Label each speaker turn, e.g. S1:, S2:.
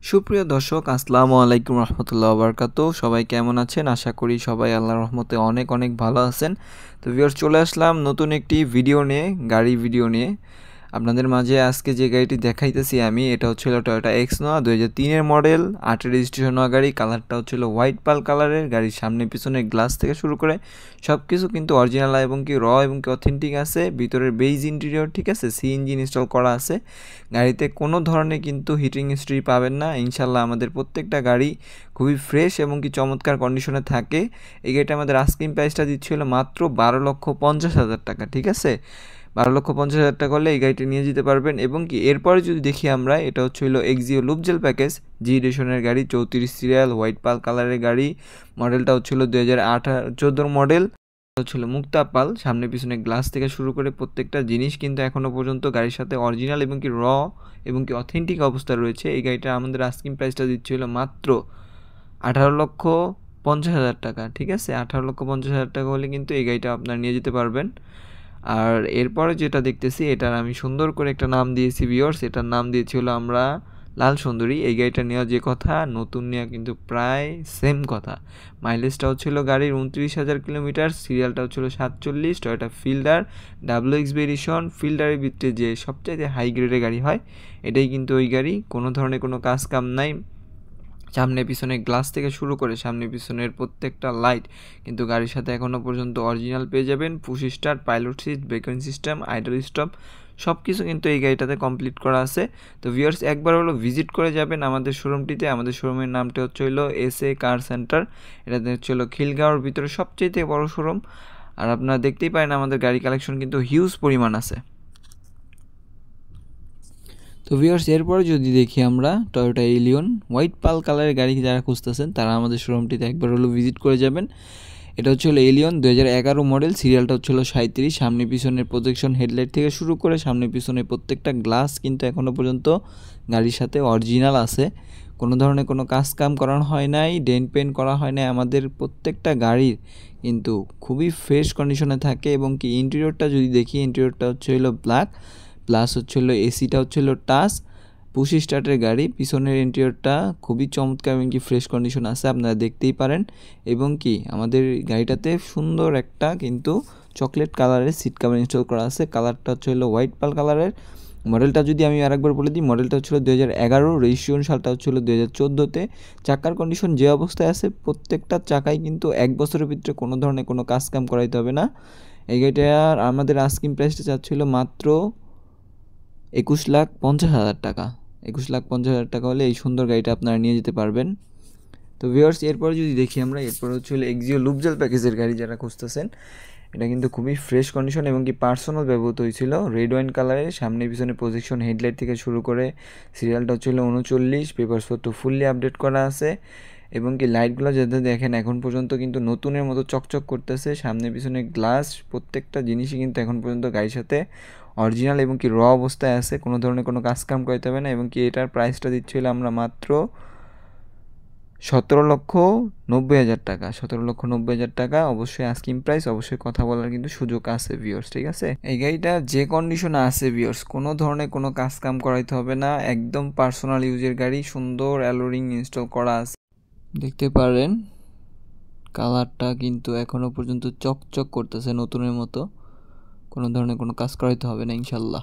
S1: সুপ্রিয় দর্শক আসসালামু আলাইকুম রহমতুল্লাহ বারকাতুহু। সবাই কেমন আছেন? আশা করি সবাই আল্লাহর রহমতে অনেক অনেক ভালো আছেন। তো ভিউয়ার্স, চলে আসলাম নতুন একটি ভিডিও নিয়ে, গাড়ি ভিডিও নিয়ে। আপনাদের মাঝে আজকে যে গাড়িটি দেখাইতেছি আমি, এটা হচ্ছিল টয়োটা এক্সনোয়া 2003-এর মডেল, 8 রেজিস্ট্রেশন হওয়া গাড়ি। কালারটা হচ্ছিল হোয়াইট পাল কালারের। গাড়ির সামনে পিছনে গ্লাস থেকে শুরু করে সব কিছু কিন্তু অরিজিনাল এবং কি র এবং কি অথেন্টিক আছে। ভিতরের বেজ ইন্টেরিয়র ঠিক আছে, সিএনজি ইনস্টল করা আছে। গাড়িতে কোনো ধরনের কিন্তু হিটিং হিস্ট্রি পাবেন না ইনশাল্লাহ। আমাদের প্রত্যেকটা গাড়ি খুবই ফ্রেশ এবং কি চমৎকার কন্ডিশনে থাকে। এই গাড়িটা আমাদের আস্কিং প্রাইসটা দিচ্ছিল মাত্র 12,50,000 টাকা, ঠিক আছে। 12,50,000 টাকা হলে এই গাড়িটি নিয়ে যেতে পারবেন। এবং কি এরপরে যদি দেখি আমরা, এটা হচ্ছে হলো এক্সিও লুপজেল প্যাকেজ, জি রেশনের গাড়ি, 34 সিরিয়াল, হোয়াইট পাল কালারের গাড়ি। মডেলটা হচ্ছিল 2014 মডেল। হচ্ছিল মুক্তা পাল। সামনে পিছনে গ্লাস থেকে শুরু করে প্রত্যেকটা জিনিস কিন্তু এখনও পর্যন্ত গাড়ির সাথে অরিজিনাল এবং কি র এবং কি অথেন্টিক অবস্থা রয়েছে। এই গাড়িটা আমাদের আস্কিং প্রাইসটা দিচ্ছিল মাত্র 18,50,000 টাকা, ঠিক আছে। 18,50,000 টাকা হলে কিন্তু এই গাড়িটা আপনারা নিয়ে যেতে পারবেন। আর এরপরে যেটা দেখতেছি, এটার আমি সুন্দর করে একটা নাম দিয়েছি ভিউয়ার্স। এটার নাম দিয়েছি হলো আমরা লাল সুন্দরী। এই গাড়িটা নেওয়া যে কথা, নতুন নেওয়া কিন্তু প্রায় সেম কথা। মাইলেজটা হচ্ছিল গাড়ির 29,000 কিলোমিটার, সিরিয়ালটা হচ্ছিল 47, টয়োটা ফিল্ডার WX ভেরিয়েশন। ফিল্ডারের ভিতরে যে সবচাইতে হাই গ্রেডের গাড়ি হয়, এটাই কিন্তু ওই গাড়ি। কোনো ধরনের কোনো কাজ কাম নাই। সামনে পিছনে গ্লাস থেকে শুরু করে সামনে পিছনের প্রত্যেকটা লাইট কিন্তু গাড়ির সাথে এখনও পর্যন্ত অরিজিনাল পেয়ে যাবেন। Push start, pilot seat, braking system, idle stop সব কিছু কিন্তু এই গাড়িটাতে কমপ্লিট করা আছে। তো ভিউয়ার্স, একবার হলো ভিজিট করে যাবেন আমাদের শোরুমটিতে। আমাদের শোরুমের নামটা হচ্ছে হলো SA কার সেন্টার। এটাতে হচ্ছে হলো খিলগাঁওয়ের ভিতরে সবচেয়ে বড় শোরুম। আর আপনারা দেখতেই পারেন আমাদের গাড়ি কালেকশন কিন্তু হিউজ পরিমাণ আছে। তো ভিউয়ার্স, এরপরে যদি দেখি আমরা টয়োটা এলিয়ন হোয়াইট পাল কালারের গাড়ি যারা খুঁজতেছেন, তারা আমাদের শোরুমটিতে একবার হলো ভিজিট করে যাবেন। এটা হচ্ছে হলো এলিয়ন 2011 মডেল, সিরিয়ালটা হচ্ছে হলো 37। সামনে পিছনের প্রজেকশন হেডলাইট থেকে শুরু করে সামনে পিছনে প্রত্যেকটা গ্লাস কিন্তু এখনও পর্যন্ত গাড়ির সাথে অরিজিনাল আছে। কোনো ধরনের কোনো কাজ কাম করানো হয় নাই, ডেন্ট পেন্ট করা হয় নাই। আমাদের প্রত্যেকটা গাড়ির কিন্তু খুবই ফ্রেশ কন্ডিশনে থাকে। এবং কি ইন্টেরিয়রটা যদি দেখি, ইন্টেরিয়রটা হচ্ছে হলো ব্ল্যাক, প্লাস হচ্ছে হলো এসিটা হচ্ছে হলো টাচ, পুশ স্টার্টের গাড়ি। পিছনের ইন্টেরিয়রটা খুবই চমৎকার এবং কি ফ্রেশ কন্ডিশন আছে, আপনারা দেখতেই পারেন। এবং কি আমাদের গাড়িটাতে সুন্দর একটা কিন্তু চকলেট কালারের সিট কভার ইনস্টল করা আছে। কালারটা হচ্ছে হলো হোয়াইট পাল কালারের। মডেলটা যদি আমি আরেকবার বলে দিই, মডেলটা হচ্ছিল 2011, রেজিস্ট্রেশন সালটা হচ্ছিল 2014-তে। চাকার কন্ডিশন যে অবস্থায় আছে, প্রত্যেকটা চাকাই কিন্তু 1 বছরের ভিতরে কোনো ধরনের কোনো কাজ কাম করাইতে হবে না। এই গাড়িটার আমাদের আস্কিং প্রাইসটা চাচ্ছিল মাত্র 21,50,000 টাকা। 21,50,000 টাকা হলে এই সুন্দর গাড়িটা আপনারা নিয়ে যেতে পারবেন। তো ভিউয়ার্স, এরপরে যদি দেখি আমরা, এরপর হচ্ছে হলো এক্সিও লুপজেল প্যাকেজের গাড়ি যারা খুঁজতেছেন, এটা কিন্তু খুবই ফ্রেশ কন্ডিশন এবং কি পার্সোনাল ব্যবহৃত হয়েছিল। রেড ওয়াইন কালারের, সামনে পিছনে পজিশন হেডলাইট থেকে শুরু করে সিরিয়ালটা হচ্ছে হলো 39, পেপারসপত্র ফুললি আপডেট করা আছে। এবং কি লাইটগুলো যাতে দেখেন এখন পর্যন্ত কিন্তু নতুনের মতো চকচক করতেছে। সামনে পিছনে গ্লাস, প্রত্যেকটা জিনিসই কিন্তু এখন পর্যন্ত গাড়ির সাথে অরিজিনাল এবং কি র অবস্থায় আছে। কোনো ধরনের কোনো কাজকাম করতে হবে না। এবং কি এটার প্রাইসটা দিচ্ছিল আমরা মাত্র 17,90,000 টাকা। 17,90,000 টাকা অবশ্যই আস্কিং প্রাইস, অবশ্যই কথা বলার কিন্তু সুযোগ আছে ভিউয়ার্স, ঠিক আছে। এই গাড়িটা যে কন্ডিশনে আছে ভিউয়ার্স, কোনো ধরনের কোনো কাজ কাম করাইতে হবে না, একদম পার্সোনাল ইউজের গাড়ি। সুন্দর অ্যালোরিং ইনস্টল করা আছে, দেখতে পারেন। কালারটা কিন্তু এখনও পর্যন্ত চকচক করতেছে নতুনের মতো। কোনো ধরনের কোনো কাজ করাইতে হবে না ইনশাল্লাহ।